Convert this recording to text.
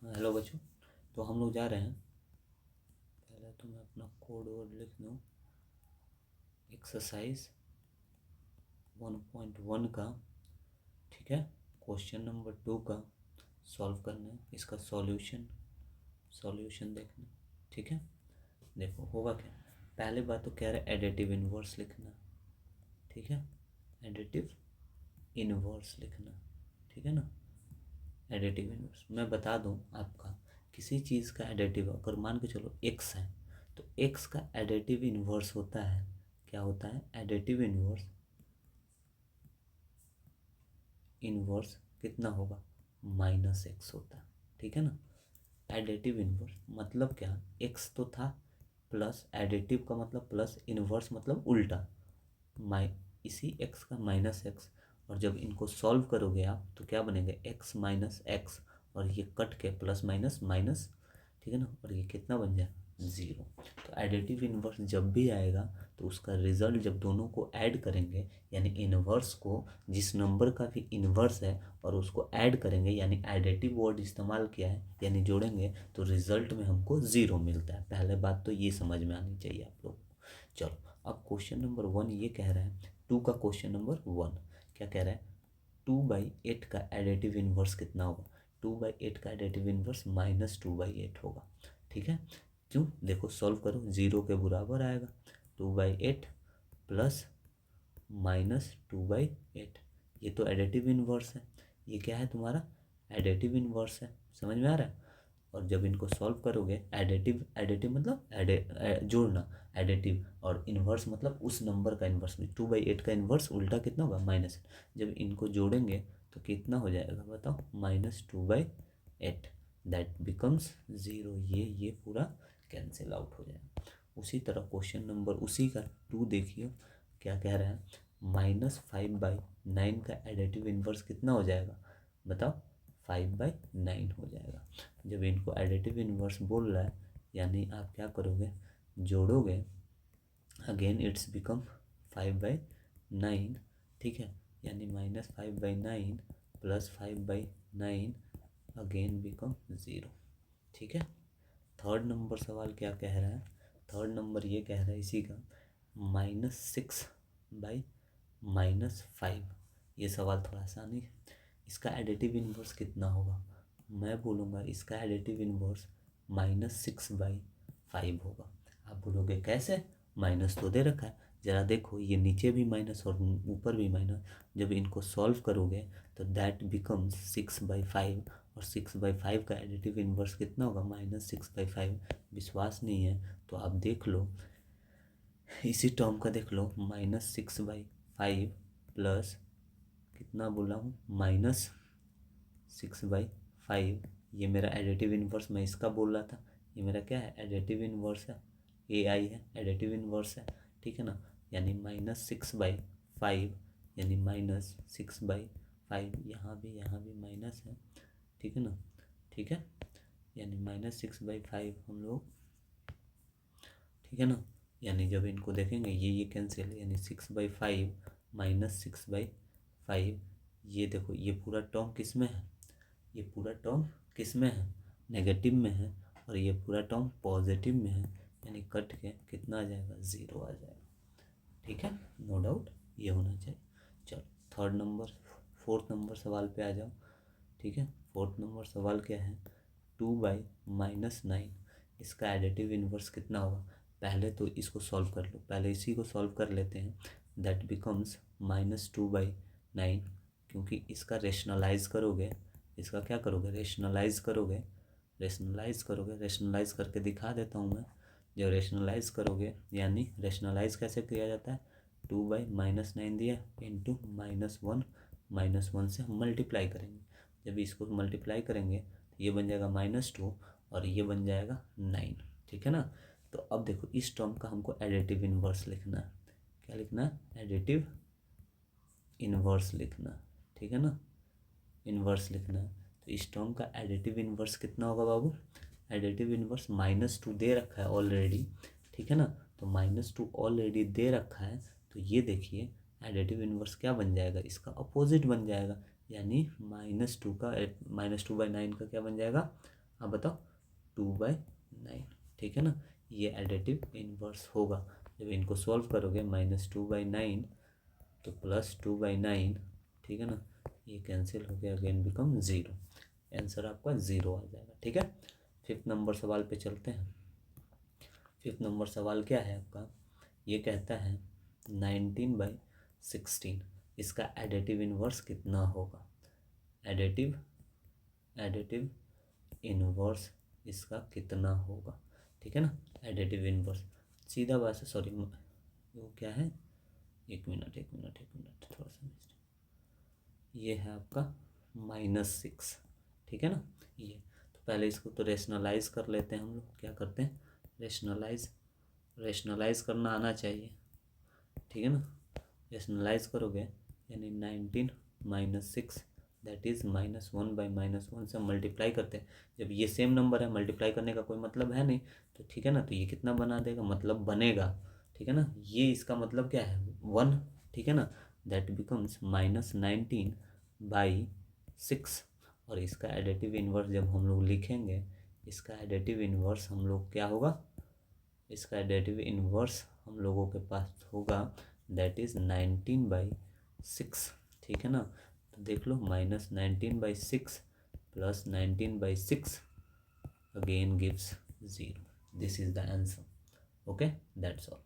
Hello बच्चों। तो हम लोग जा रहे हैं, पहले तो मैं अपना कोड वर्ड लिख दूँ। एक्सरसाइज 1.1 का, ठीक है, क्वेश्चन नंबर 2 का सॉल्व करना है। इसका सॉल्यूशन देखना है, ठीक है। देखो होगा क्या। पहले बात तो कह रहा है एडिटिव इनवर्स लिखना, ठीक है। एडिटिव इनवर्स लिखना, ठीक है ना। एडिटिव इनवर्स मैं बता दूं आपका, किसी चीज़ का एडिटिव अगर मान के चलो एक्स है तो एक्स का एडिटिव इनवर्स होता है, क्या होता है, एडिटिव इनवर्स। इनवर्स कितना होगा, -x होता है, ठीक है ना। एडिटिव इनवर्स मतलब क्या, एक्स तो था प्लस एडिटिव का मतलब प्लस, इनवर्स मतलब उल्टा, माइ इसी एक्स का -x। और जब इनको सॉल्व करोगे आप तो क्या बनेगा, x-x, और ये कट के प्लस माइनस माइनस, ठीक है ना, और ये कितना बन जाए, 0। तो एडिटिव इनवर्स जब भी आएगा तो उसका रिजल्ट जब दोनों को ऐड करेंगे, यानी इनवर्स को जिस नंबर का भी इनवर्स है और उसको ऐड करेंगे, यानी एडिटिव वर्ड इस्तेमाल किया है, यानी जोड़ेंगे, तो रिजल्ट में हमको 0 मिलता है। पहले बात तो ये समझ में आनी चाहिए आप लोग को। चलो अब क्वेश्चन नंबर 1 ये कह रहा है, 2 का क्वेश्चन नंबर 1 क्या कह रहा है, 2/8 का एडिटिव इनवर्स कितना होगा। 2/8 का एडिटिव इनवर्स -2/8 होगा, ठीक है। क्यों, देखो सॉल्व करो, 0 के बराबर आएगा। 2/8 प्लस -2/8, ये तो एडिटिव इनवर्स है, ये क्या है तुम्हारा, एडिटिव इनवर्स है, समझ में आ रहा है। और जब इनको सॉल्व करोगे, एडिटिव एडिटिव मतलब जोड़ना, एडिटिव, और इन्वर्स मतलब उस नंबर का इन्वर्स में, 2/8 का इन्वर्स उल्टा कितना होगा, माइनस। जब इनको जोड़ेंगे तो कितना हो जाएगा बताओ, -2/8, दैट बिकम्स 0। ये पूरा कैंसिल आउट हो जाएगा। उसी तरह क्वेश्चन नंबर उसी का 2 देखिए, क्या कह रहा है, -5/9 का एडिटिव इन्वर्स कितना हो जाएगा बताओ, 5/9 हो जाएगा। जब इनको एडिटिव इनवर्स बोल रहा है, यानी आप क्या करोगे, जोड़ोगे, अगेन इट्स बिकम 5/9, ठीक है, यानी -5/9 प्लस 5/9 अगेन बिकम 0, ठीक है। थर्ड नंबर सवाल क्या कह रहा है, थर्ड नंबर ये कह रहा है इसी का, -6/-5। ये सवाल थोड़ा आसानी है। इसका एडिटिव इनवर्स कितना होगा, मैं बोलूँगा इसका एडिटिव इनवर्स -6/5 होगा। आप बोलोगे कैसे, माइनस तो दे रखा है, ज़रा देखो ये नीचे भी माइनस और ऊपर भी माइनस, जब इनको सॉल्व करोगे तो दैट बिकम्स 6/5, और 6/5 का एडिटिव इनवर्स कितना होगा, -6/5। विश्वास नहीं है तो आप देख लो, इसी टर्म का देख लो, -6/5 प्लस कितना बोला हूँ, -6/5, ये मेरा एडिटिव इनवर्स मैं इसका बोल रहा था, ये मेरा क्या है, एडिटिव इनवर्स है, AI है, एडिटिव इनवर्स है, ठीक है ना। यानी -6/5, यानी -6/5, यहाँ भी माइनस है, ठीक है ना, ठीक है, यानी -6/5 हम लोग, ठीक है ना। यानी जब इनको देखेंगे ये कैंसिल, यानी 6/5 -6/5, ये देखो ये पूरा टर्म किस में है, ये पूरा टर्म किस में है, नेगेटिव में है, और ये पूरा टर्म पॉजिटिव में है, यानी कट के कितना आ जाएगा, 0 आ जाएगा, ठीक है, नो डाउट ये होना चाहिए। चलो थर्ड नंबर, फोर्थ नंबर सवाल पे आ जाओ, ठीक है। फोर्थ नंबर सवाल क्या है, 2/-9, इसका एडिटिव इनवर्स कितना होगा। पहले तो इसको सॉल्व कर लो, पहले इसी को सॉल्व कर लेते हैं, दैट बिकम्स -2/9, क्योंकि इसका रेशनलाइज करोगे, इसका क्या करोगे, रेशनलाइज करोगे, रेशनलाइज करके दिखा देता हूँ मैं। जब रेशनलाइज करोगे, यानी रेशनलाइज कैसे किया जाता है, 2/-9 दिया इंटू -1 से हम मल्टीप्लाई करेंगे। जब इसको मल्टीप्लाई करेंगे तो ये बन जाएगा -2 और ये बन जाएगा 9, ठीक है ना। तो अब देखो इस टर्म का हमको एडिटिव इनवर्स लिखना है, क्या लिखना है, एडिटिव इनवर्स लिखना, ठीक है ना, इनवर्स लिखना है। तो इस टर्म का एडिटिव इनवर्स कितना होगा बाबू, एडिटिव इनवर्स -2 दे रखा है ऑलरेडी, ठीक है ना, तो -2 ऑलरेडी दे रखा है, तो ये देखिए एडिटिव इनवर्स क्या बन जाएगा, इसका अपोजिट बन जाएगा, यानी -2 का -2/9 का क्या बन जाएगा, आप बताओ 2/9, ठीक है ना। ये एडिटिव इन्वर्स होगा। जब इनको सॉल्व करोगे -2/9 तो +2/9, ठीक है ना, ये कैंसिल हो गया, अगेन बिकम ज़ीरो। आंसर आपका ज़ीरो आ जाएगा, ठीक है। फिफ्थ नंबर सवाल पे चलते हैं। फिफ्थ नंबर सवाल क्या है आपका, ये कहता है 19/16, इसका एडिटिव इन्वर्स कितना होगा। एडिटिव इन्वर्स इसका कितना होगा, ठीक है ना। एडिटिव इन्वर्स सीधा बात है, सॉरी वो क्या है, एक मिनट थोड़ा सा मिस्टेक। ये है आपका -6, ठीक है ना। ये तो पहले इसको तो रेशनलाइज कर लेते हैं हम लोग। क्या करते हैं, रेशनलाइज करना आना चाहिए, ठीक है ना। रेशनलाइज करोगे यानी 19 - 6 दैट इज़ -1/-1 से मल्टीप्लाई करते हैं। जब ये सेम नंबर है, मल्टीप्लाई करने का कोई मतलब है नहीं, तो ठीक है ना। तो ये कितना बना देगा, मतलब बनेगा, ठीक है ना। ये इसका मतलब क्या है, 1, ठीक है ना। That becomes -19/6। और इसका एडिटिव इन्वर्स जब हम लोग लिखेंगे, इसका एडिटिव इन्वर्स हम लोग क्या होगा, इसका एडिटिव इन्वर्स हम लोगों के पास होगा दैट इज़ 19/6, ठीक है ना। तो देख लो -19/6 + 19/6 again gives zero. This is the answer. Okay, that's all.